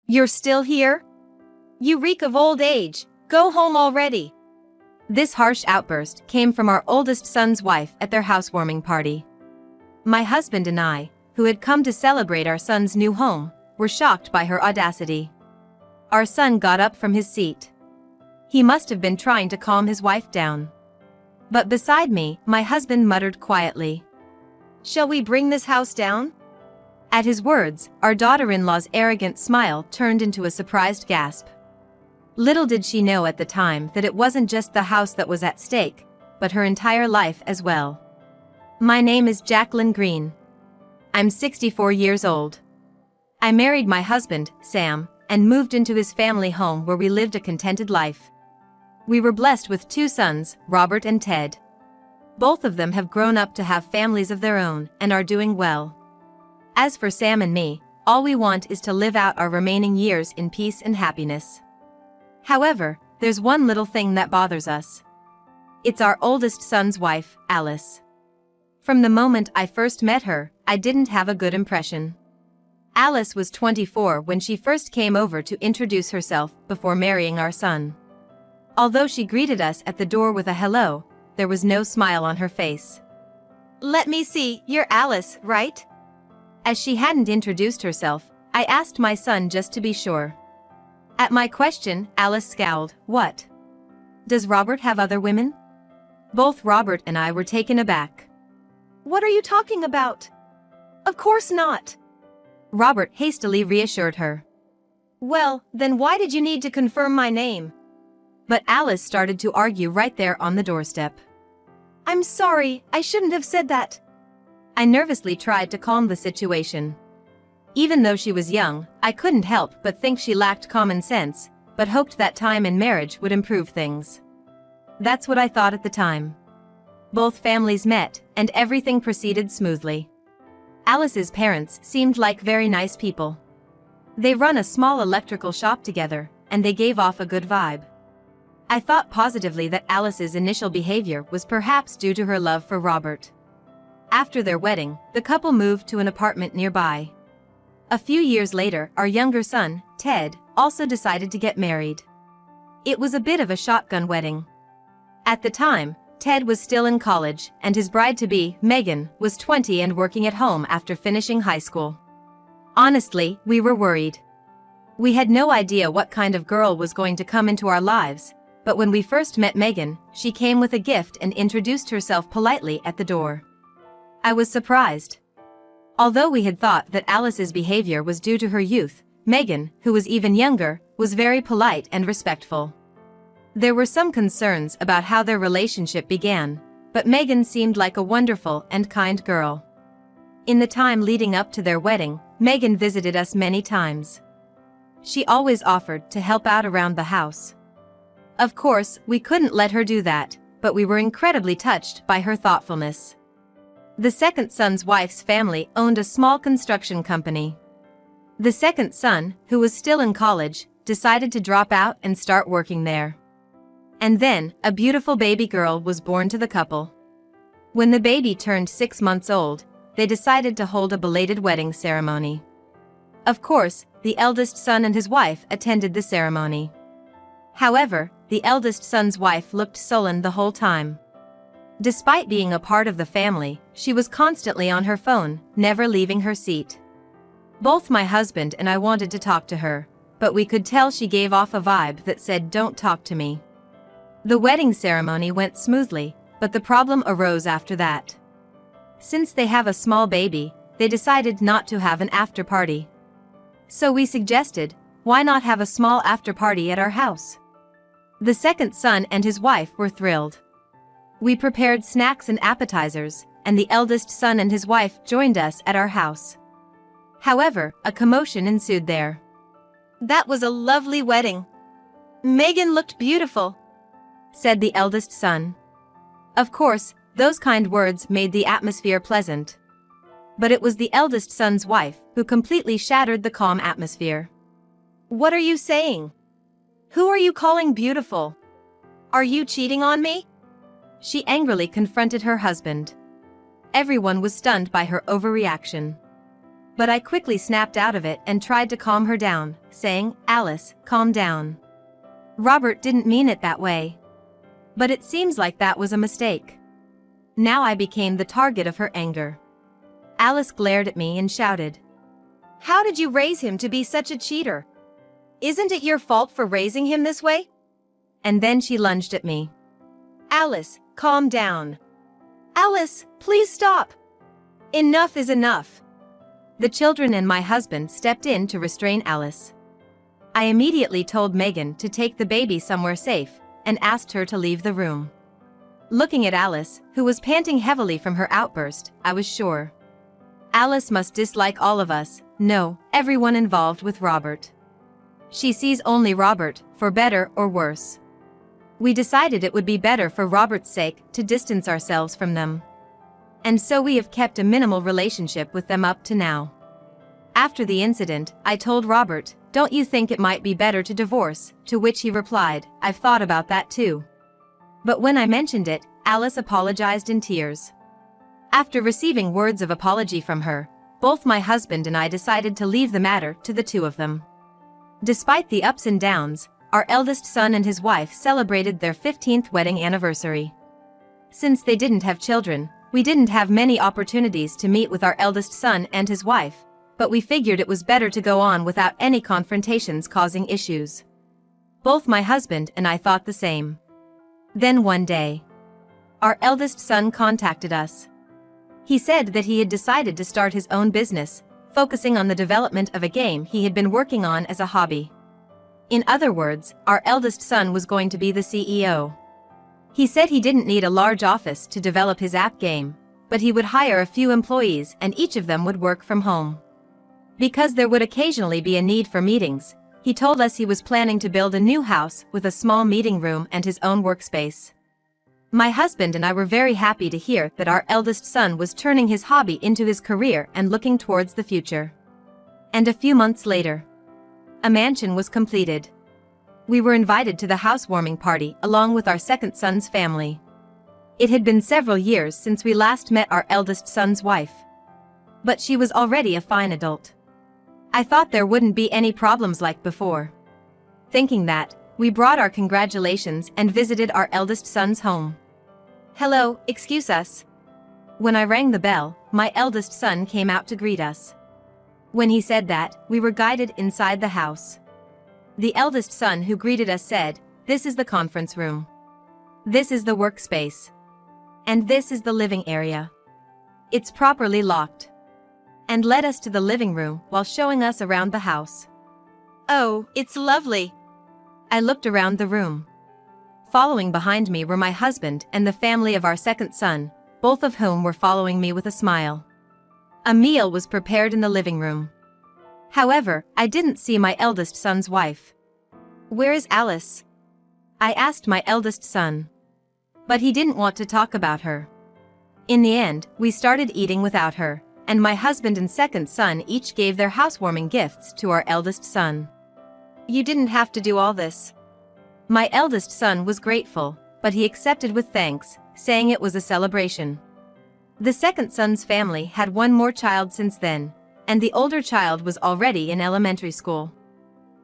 You're still here? You reek of old age. Go home already. This harsh outburst came from our oldest son's wife at their housewarming party. My husband and I, who had come to celebrate our son's new home, were shocked by her audacity. Our son got up from his seat. He must have been trying to calm his wife down. But beside me, my husband muttered quietly, "Shall we bring this house down?" At his words, our daughter-in-law's arrogant smile turned into a surprised gasp. Little did she know at the time that it wasn't just the house that was at stake, but her entire life as well. My name is Jacqueline Green. I'm 64 years old. I married my husband, Sam, and moved into his family home where we lived a contented life. We were blessed with 2 sons, Robert and Ted. Both of them have grown up to have families of their own and are doing well. As for Sam and me, all we want is to live out our remaining years in peace and happiness. However, there's one little thing that bothers us. It's our oldest son's wife, Alice. From the moment I first met her, I didn't have a good impression. Alice was 24 when she first came over to introduce herself before marrying our son. Although she greeted us at the door with a hello, there was no smile on her face. "Let me see, you're Alice, right?" As she hadn't introduced herself, I asked my son just to be sure. At my question, Alice scowled. "What? Does Robert have other women?" Both Robert and I were taken aback. "What are you talking about? Of course not." Robert hastily reassured her. "Well, then why did you need to confirm my name?" But Alice started to argue right there on the doorstep. "I'm sorry, I shouldn't have said that." I nervously tried to calm the situation. Even though she was young, I couldn't help but think she lacked common sense, but hoped that time in marriage would improve things. That's what I thought at the time. Both families met, and everything proceeded smoothly. Alice's parents seemed like very nice people. They run a small electrical shop together, and they gave off a good vibe. I thought positively that Alice's initial behavior was perhaps due to her love for Robert. After their wedding, the couple moved to an apartment nearby. A few years later, our younger son, Ted, also decided to get married. It was a bit of a shotgun wedding. At the time, Ted was still in college, and his bride-to-be, Megan, was 20 and working at home after finishing high school. Honestly, we were worried. We had no idea what kind of girl was going to come into our lives, but when we first met Megan, she came with a gift and introduced herself politely at the door. I was surprised. Although we had thought that Alice's behavior was due to her youth, Megan, who was even younger, was very polite and respectful. There were some concerns about how their relationship began, but Megan seemed like a wonderful and kind girl. In the time leading up to their wedding, Megan visited us many times. She always offered to help out around the house. Of course, we couldn't let her do that, but we were incredibly touched by her thoughtfulness. The second son's wife's family owned a small construction company. The second son, who was still in college, decided to drop out and start working there. And then, a beautiful baby girl was born to the couple. When the baby turned 6 months old, they decided to hold a belated wedding ceremony. Of course, the eldest son and his wife attended the ceremony. However, the eldest son's wife looked sullen the whole time. Despite being a part of the family, she was constantly on her phone, never leaving her seat. Both my husband and I wanted to talk to her, but we could tell she gave off a vibe that said, "Don't talk to me." The wedding ceremony went smoothly, but the problem arose after that. Since they have a small baby, they decided not to have an after party. So we suggested, why not have a small after party at our house? The second son and his wife were thrilled. We prepared snacks and appetizers, and the eldest son and his wife joined us at our house. However, a commotion ensued there. "That was a lovely wedding. Megan looked beautiful," said the eldest son. Of course, those kind words made the atmosphere pleasant. But it was the eldest son's wife who completely shattered the calm atmosphere. "What are you saying? Who are you calling beautiful? Are you cheating on me?" She angrily confronted her husband. Everyone was stunned by her overreaction. But I quickly snapped out of it and tried to calm her down, saying, "Alice, calm down. Robert didn't mean it that way." But it seems like that was a mistake. Now I became the target of her anger. Alice glared at me and shouted, "How did you raise him to be such a cheater? Isn't it your fault for raising him this way?" And then she lunged at me. "Alice, calm down. Alice, please stop. Enough is enough." The children and my husband stepped in to restrain Alice. I immediately told Megan to take the baby somewhere safe and asked her to leave the room. Looking at Alice, who was panting heavily from her outburst, I was sure. Alice must dislike all of us, no, everyone involved with Robert. She sees only Robert, for better or worse. We decided it would be better for Robert's sake to distance ourselves from them. And so we have kept a minimal relationship with them up to now. After the incident, I told Robert, "Don't you think it might be better to divorce?" To which he replied, "I've thought about that too." But when I mentioned it, Alice apologized in tears. After receiving words of apology from her, both my husband and I decided to leave the matter to the two of them. Despite the ups and downs, our eldest son and his wife celebrated their 15th wedding anniversary. Since they didn't have children, we didn't have many opportunities to meet with our eldest son and his wife, but we figured it was better to go on without any confrontations causing issues. Both my husband and I thought the same. Then one day, our eldest son contacted us. He said that he had decided to start his own business, focusing on the development of a game he had been working on as a hobby. In other words, our eldest son was going to be the CEO. He said he didn't need a large office to develop his app game, but he would hire a few employees and each of them would work from home. Because there would occasionally be a need for meetings, he told us he was planning to build a new house with a small meeting room and his own workspace. My husband and I were very happy to hear that our eldest son was turning his hobby into his career and looking towards the future. And a few months later, a mansion was completed. We were invited to the housewarming party along with our second son's family. It had been several years since we last met our eldest son's wife. But she was already a fine adult. I thought there wouldn't be any problems like before. Thinking that, we brought our congratulations and visited our eldest son's home. "Hello, excuse us." When I rang the bell, my eldest son came out to greet us. When he said that, we were guided inside the house. The eldest son who greeted us said, "This is the conference room. This is the workspace. And this is the living area. It's properly locked." And led us to the living room while showing us around the house. "Oh, it's lovely." I looked around the room. Following behind me were my husband and the family of our second son, both of whom were following me with a smile. A meal was prepared in the living room. However, I didn't see my eldest son's wife. "Where is Alice?" I asked my eldest son. But he didn't want to talk about her. In the end, we started eating without her, and my husband and second son each gave their housewarming gifts to our eldest son. "You didn't have to do all this." My eldest son was grateful, but he accepted with thanks, saying it was a celebration. The second son's family had one more child since then, and the older child was already in elementary school.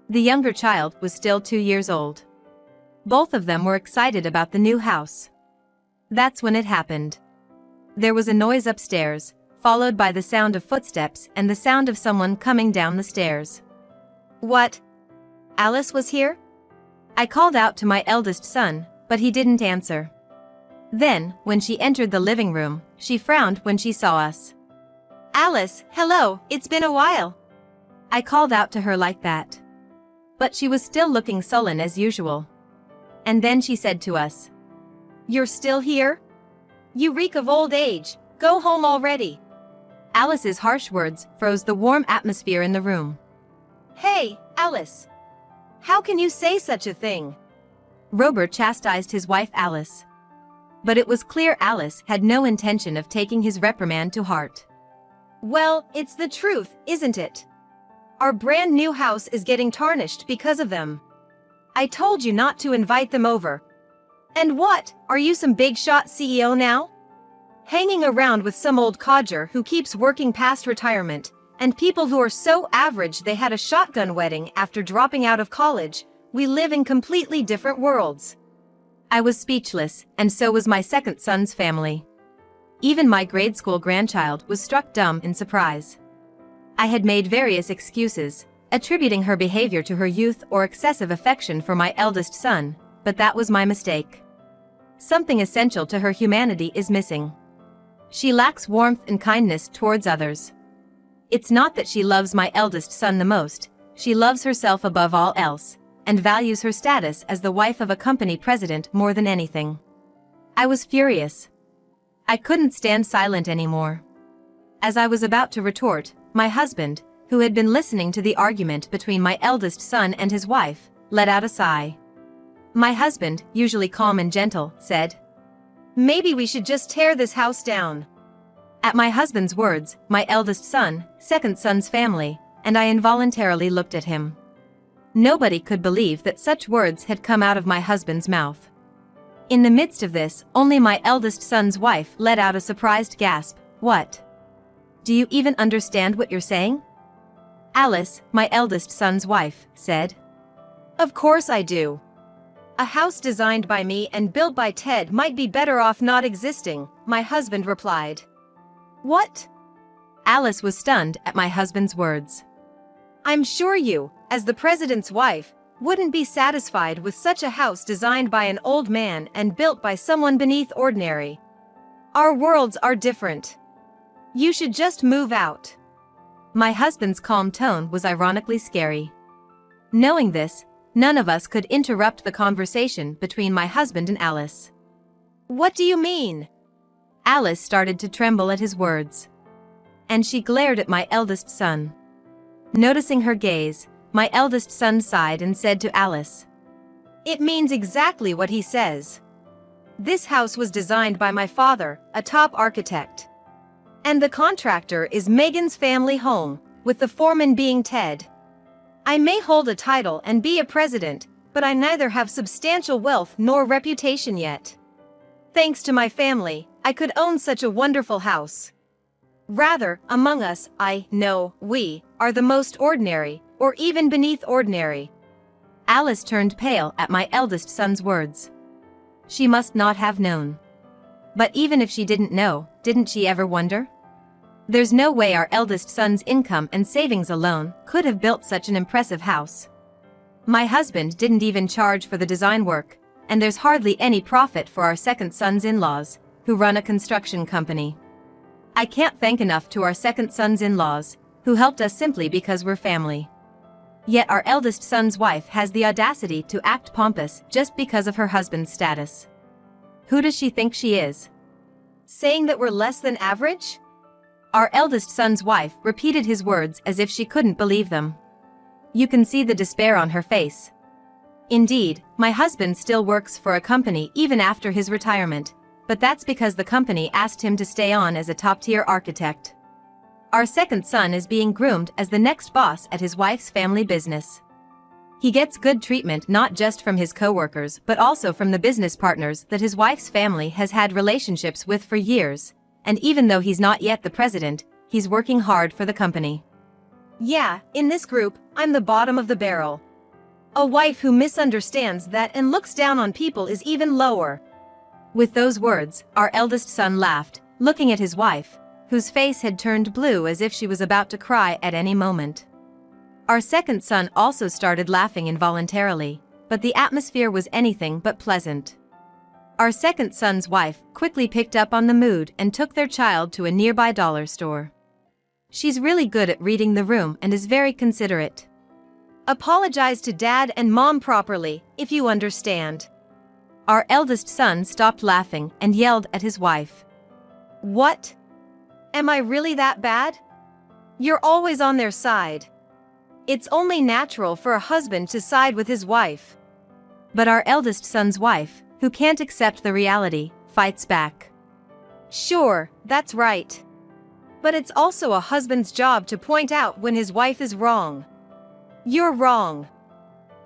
The younger child was still 2 years old. Both of them were excited about the new house. That's when it happened. There was a noise upstairs, followed by the sound of footsteps and the sound of someone coming down the stairs. "What? Alice was here?" I called out to my eldest son, but he didn't answer. Then, when she entered the living room, she frowned when she saw us. "Alice, hello, it's been a while." I called out to her like that. But she was still looking sullen as usual. And then she said to us, "You're still here? You reek of old age, go home already." Alice's harsh words froze the warm atmosphere in the room. "Hey, Alice. How can you say such a thing?" Robert chastised his wife Alice. But it was clear Alice had no intention of taking his reprimand to heart. "Well, it's the truth, isn't it? Our brand new house is getting tarnished because of them. I told you not to invite them over. And what, are you some big shot CEO now? Hanging around with some old codger who keeps working past retirement, And people who are so average they had a shotgun wedding after dropping out of college. We live in completely different worlds. I was speechless, and so was my second son's family. Even my grade school grandchild was struck dumb in surprise. I had made various excuses, attributing her behavior to her youth or excessive affection for my eldest son, but that was my mistake. Something essential to her humanity is missing. She lacks warmth and kindness towards others. It's not that she loves my eldest son the most, she loves herself above all else, and values her status as the wife of a company president more than anything. I was furious. I couldn't stand silent anymore. As I was about to retort, my husband, who had been listening to the argument between my eldest son and his wife, let out a sigh. My husband, usually calm and gentle, said, "Maybe we should just tear this house down." At my husband's words, my eldest son, second son's family, and I involuntarily looked at him. Nobody could believe that such words had come out of my husband's mouth. In the midst of this, only my eldest son's wife let out a surprised gasp. "What? Do you even understand what you're saying?" Alice, my eldest son's wife, said. "Of course I do. A house designed by me and built by Ted might be better off not existing," my husband replied. "What?" Alice was stunned at my husband's words. "I'm sure you, as the president's wife, wouldn't be satisfied with such a house designed by an old man and built by someone beneath ordinary. Our worlds are different. You should just move out." My husband's calm tone was ironically scary. Knowing this, none of us could interrupt the conversation between my husband and Alice. "What do you mean?" Alice started to tremble at his words. And she glared at my eldest son. Noticing her gaze, my eldest son sighed and said to Alice, "It means exactly what he says. This house was designed by my father, a top architect. And the contractor is Megan's family home, with the foreman being Ted. I may hold a title and be a president, but I neither have substantial wealth nor reputation yet. Thanks to my family, I could own such a wonderful house. Rather, among us, we are the most ordinary, or even beneath ordinary." Alice turned pale at my eldest son's words. She must not have known. But even if she didn't know, didn't she ever wonder? There's no way our eldest son's income and savings alone could have built such an impressive house. My husband didn't even charge for the design work, and there's hardly any profit for our second son's in-laws, who run a construction company. I can't thank enough to our second son's in-laws, who helped us simply because we're family. Yet our eldest son's wife has the audacity to act pompous just because of her husband's status. Who does she think she is? Saying that we're less than average? Our eldest son's wife repeated his words as if she couldn't believe them. You can see the despair on her face. Indeed, my husband still works for a company even after his retirement, but that's because the company asked him to stay on as a top-tier architect. Our second son is being groomed as the next boss at his wife's family business. He gets good treatment not just from his co-workers but also from the business partners that his wife's family has had relationships with for years, and even though he's not yet the president, he's working hard for the company. Yeah, in this group, I'm the bottom of the barrel. A wife who misunderstands that and looks down on people is even lower. With those words, our eldest son laughed, looking at his wife, whose face had turned blue as if she was about to cry at any moment. Our second son also started laughing involuntarily, but the atmosphere was anything but pleasant. Our second son's wife quickly picked up on the mood and took their child to a nearby dollar store. She's really good at reading the room and is very considerate. Apologize to Dad and Mom properly, if you understand. Our eldest son stopped laughing and yelled at his wife. What? Am I really that bad? You're always on their side. It's only natural for a husband to side with his wife. But our eldest son's wife, who can't accept the reality, fights back. Sure, that's right. But it's also a husband's job to point out when his wife is wrong. You're wrong.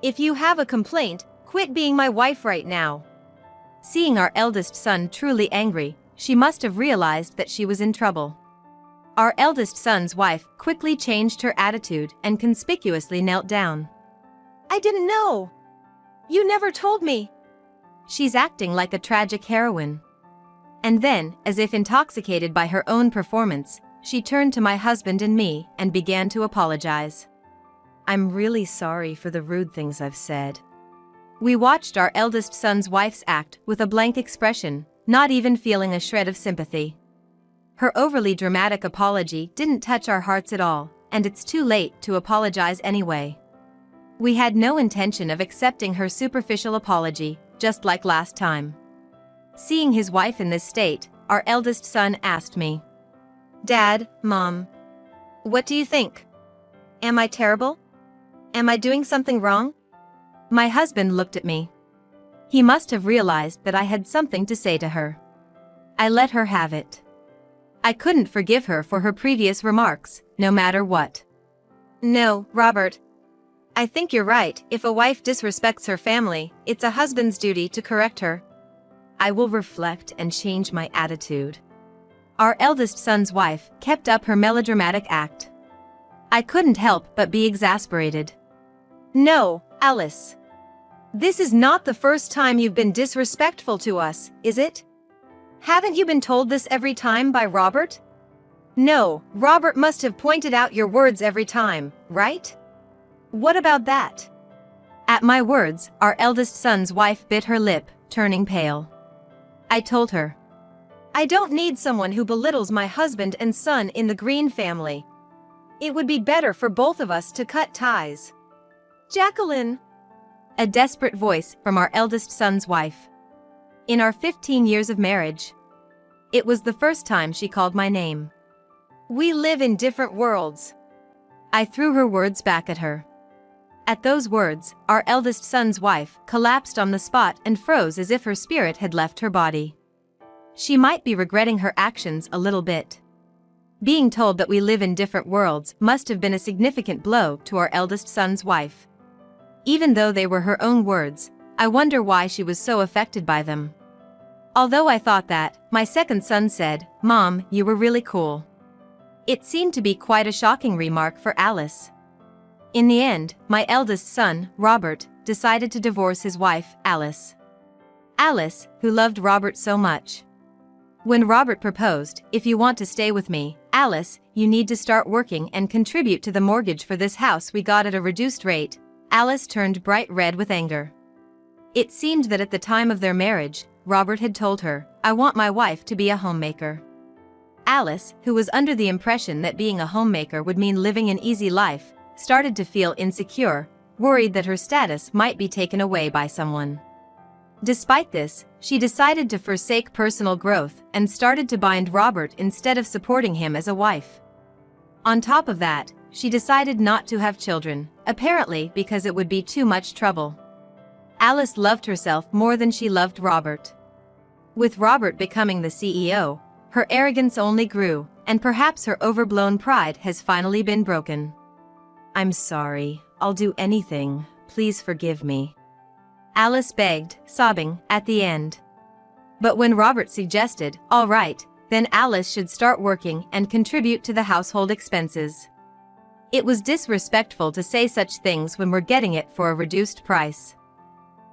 If you have a complaint, quit being my wife right now. Seeing our eldest son truly angry, she must have realized that she was in trouble. Our eldest son's wife quickly changed her attitude and conspicuously knelt down. I didn't know. You never told me. She's acting like a tragic heroine. And then, as if intoxicated by her own performance, she turned to my husband and me and began to apologize. I'm really sorry for the rude things I've said. We watched our eldest son's wife's act with a blank expression, not even feeling a shred of sympathy. Her overly dramatic apology didn't touch our hearts at all, and it's too late to apologize anyway. We had no intention of accepting her superficial apology, just like last time. Seeing his wife in this state, our eldest son asked me, "Dad, Mom, what do you think? Am I terrible? Am I doing something wrong?" My husband looked at me. He must have realized that I had something to say to her. I let her have it. I couldn't forgive her for her previous remarks, no matter what. No, Robert. I think you're right. If a wife disrespects her family, it's a husband's duty to correct her. I will reflect and change my attitude. Our eldest son's wife kept up her melodramatic act. I couldn't help but be exasperated. No, Alice. This is not the first time you've been disrespectful to us, is it? Haven't you been told this every time by Robert? No, Robert must have pointed out your words every time, right? What about that? At my words, our eldest son's wife bit her lip, turning pale. I told her, I don't need someone who belittles my husband and son in the Green family. It would be better for both of us to cut ties. Jacqueline! A desperate voice from our eldest son's wife. In our 15 years of marriage, it was the first time she called my name. We live in different worlds. I threw her words back at her. At those words, our eldest son's wife collapsed on the spot and froze as if her spirit had left her body. She might be regretting her actions a little bit. Being told that we live in different worlds must have been a significant blow to our eldest son's wife. Even though they were her own words, I wonder why she was so affected by them. Although I thought that, my second son said, "Mom, you were really cool." It seemed to be quite a shocking remark for Alice. In the end, my eldest son, Robert, decided to divorce his wife, Alice. Alice, who loved Robert so much. When Robert proposed, "If you want to stay with me, Alice, you need to start working and contribute to the mortgage for this house we got at a reduced rate," Alice turned bright red with anger. It seemed that at the time of their marriage, Robert had told her, "I want my wife to be a homemaker." Alice, who was under the impression that being a homemaker would mean living an easy life, started to feel insecure, worried that her status might be taken away by someone. Despite this, she decided to forsake personal growth and started to bind Robert instead of supporting him as a wife. On top of that, she decided not to have children, apparently because it would be too much trouble. Alice loved herself more than she loved Robert. With Robert becoming the CEO, her arrogance only grew, and perhaps her overblown pride has finally been broken. "I'm sorry, I'll do anything, please forgive me," Alice begged, sobbing, at the end. But when Robert suggested, "All right, then Alice should start working and contribute to the household expenses," it was disrespectful to say such things when we're getting it for a reduced price.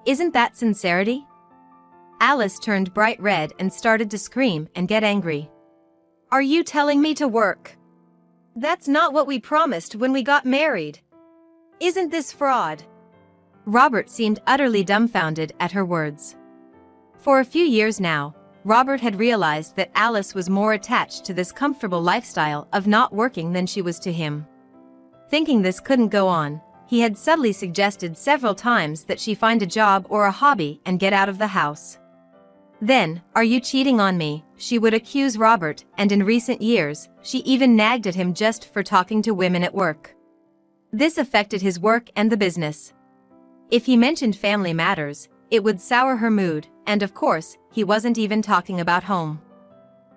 Isn't that sincerity? Alice turned bright red and started to scream and get angry. Are you telling me to work? That's not what we promised when we got married. Isn't this fraud? Robert seemed utterly dumbfounded at her words. For a few years now, Robert had realized that Alice was more attached to this comfortable lifestyle of not working than she was to him. Thinking this couldn't go on, he had subtly suggested several times that she find a job or a hobby and get out of the house. Then, "Are you cheating on me?" she would accuse Robert, and in recent years, she even nagged at him just for talking to women at work. This affected his work and the business. If he mentioned family matters, it would sour her mood, and of course, he wasn't even talking about home.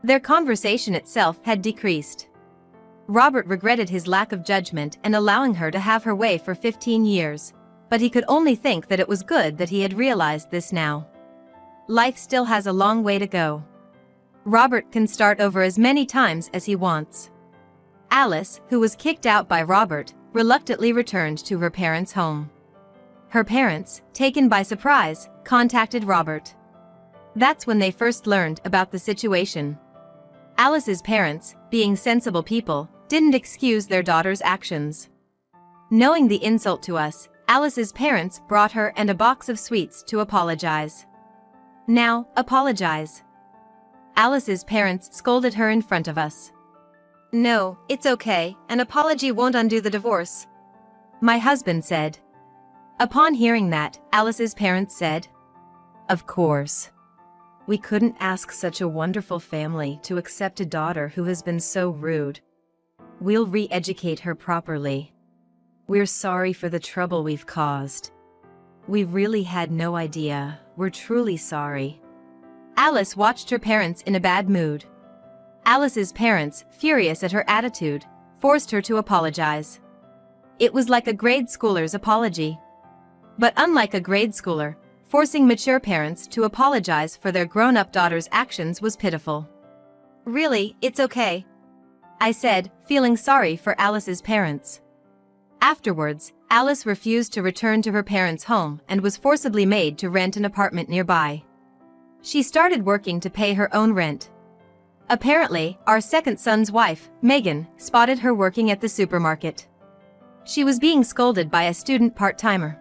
Their conversation itself had decreased. Robert regretted his lack of judgment and allowing her to have her way for 15 years, but he could only think that it was good that he had realized this now. Life still has a long way to go. Robert can start over as many times as he wants. Alice, who was kicked out by Robert, reluctantly returned to her parents' home. Her parents, taken by surprise, contacted Robert. That's when they first learned about the situation. Alice's parents, being sensible people, didn't excuse their daughter's actions. Knowing the insult to us, Alice's parents brought her and a box of sweets to apologize. Now, apologize. Alice's parents scolded her in front of us. No, it's okay, an apology won't undo the divorce, my husband said. Upon hearing that, Alice's parents said, "Of course. We couldn't ask such a wonderful family to accept a daughter who has been so rude. We'll re-educate her properly. We're sorry for the trouble we've caused. We really had no idea. We're truly sorry." Alice watched her parents in a bad mood. Alice's parents, furious at her attitude, forced her to apologize. It was like a grade schooler's apology. But unlike a grade schooler, forcing mature parents to apologize for their grown-up daughter's actions was pitiful. "Really, it's okay," I said, feeling sorry for Alice's parents. Afterwards, Alice refused to return to her parents' home and was forcibly made to rent an apartment nearby. She started working to pay her own rent. Apparently, our second son's wife, Megan, spotted her working at the supermarket. She was being scolded by a student part-timer.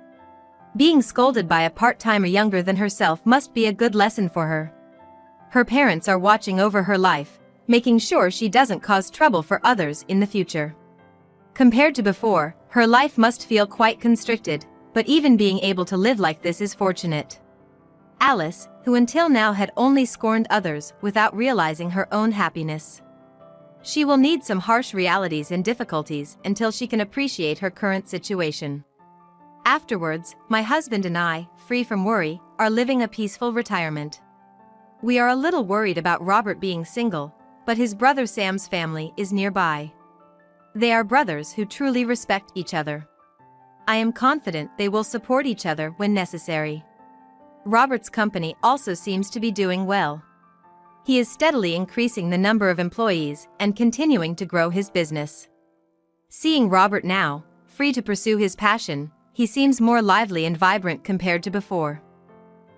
Being scolded by a part-timer younger than herself must be a good lesson for her. Her parents are watching over her life, making sure she doesn't cause trouble for others in the future. Compared to before, her life must feel quite constricted, but even being able to live like this is fortunate. Alice, who until now had only scorned others without realizing her own happiness. She will need some harsh realities and difficulties until she can appreciate her current situation. Afterwards, my husband and I, free from worry, are living a peaceful retirement. We are a little worried about Robert being single, but his brother Sam's family is nearby. They are brothers who truly respect each other. I am confident they will support each other when necessary. Robert's company also seems to be doing well. He is steadily increasing the number of employees and continuing to grow his business. Seeing Robert now, free to pursue his passion, he seems more lively and vibrant compared to before.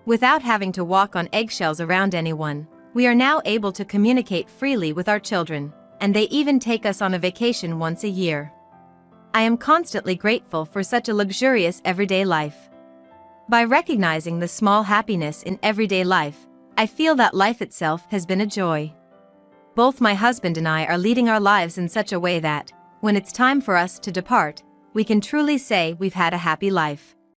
Without having to walk on eggshells around anyone, we are now able to communicate freely with our children, and they even take us on a vacation once a year. I am constantly grateful for such a luxurious everyday life. By recognizing the small happiness in everyday life, I feel that life itself has been a joy. Both my husband and I are leading our lives in such a way that, when it's time for us to depart, we can truly say we've had a happy life.